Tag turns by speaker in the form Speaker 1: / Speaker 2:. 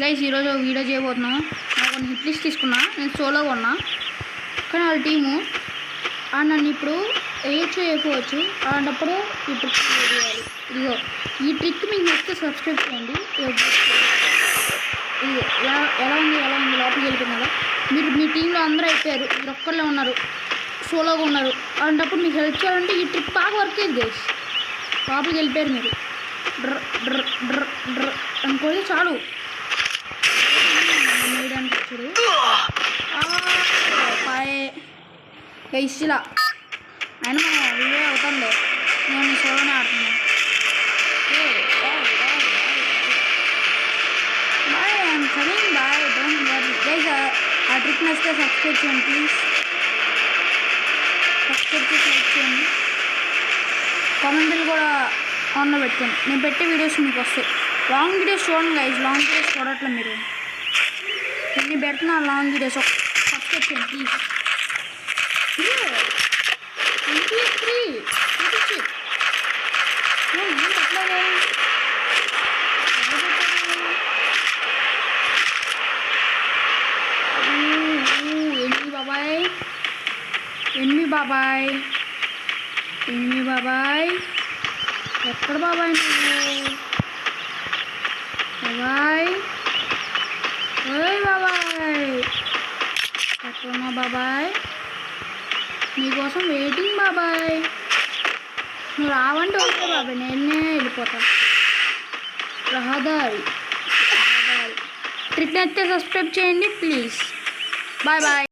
Speaker 1: Guys ఈరోజు video చేయబోతున్నాం. నాకు కొన్ని హిట్ లిస్ట్ తీసుకున్నా. నేను సోలోగా ఉన్నా, కానీ వాళ్ళ టీము నన్ను ఇప్పుడు వేయచ్చు అయిపోవచ్చు. అలాంటప్పుడు ఇప్పుడు చేయాలి. ఇదిగో ఈ ట్రిక్ మీకు నచ్చితే సబ్స్క్రైబ్ చేయండి. ఇది ఎలా ఉంది లోపలికి వెళ్ళిపోయింది కదా. మీరు మీ టీంలో అందరూ అయిపోయారు, మీరు ఒక్కళ్ళే ఉన్నారు, సోలోగా ఉన్నారు. అలాంటప్పుడు మీకు హెల్ప్ చేయాలంటే ఈ ట్రిక్ బాగా వర్క్ అయ్యింది గైస్. లోపలికి వెళ్ళిపోయారు మీరు, డ్ర డ్ర డ్ర డ్ర అనుకోని చాలు వేయడానికి వచ్చాడు. గైస్ ఇలా అయినా మనం వీడియో అవుతాంలే, నేను సోలోనే ఆడుతున్నాను. Boy I'm coming boy, don't worry guys. ఆ ట్రిక్ నచ్చితే సబ్స్క్రైబ్ చేయండి ప్లీజ్. సబ్స్క్రైబ్ చేసి లైక్ చేయండి, కామెంట్లు కూడా ఆన్లో పెట్టుకోండి. నేను పెట్టే వీడియోస్ మీకు వస్తాయి. లాంగ్ వీడియోస్ చూడండి గైస్, లాంగ్ వీడియోస్ చూడట్లే మీరు. నేను పెడుతున్నా లాంగ్ వీడియోస్, సబ్స్క్రైబ్ చేయండి ప్లీజ్. ఎన్ని బాబాయ్ ఎక్కడ బాబాయ్ నువ్వు? బాబాయ్ ఓయ్ బాబాయ్ ఎక్కడున్నా బాబాయ్? నీకోసం వెయిటింగ్ బాబాయ్. నువ్వు రావంటే ఓకే బాబాయ్, నేనే వెళ్ళిపోతా. రహదారి ట్రిక్ నచ్చితే సబ్స్క్రైబ్ చేయండి ప్లీజ్. Bye bye.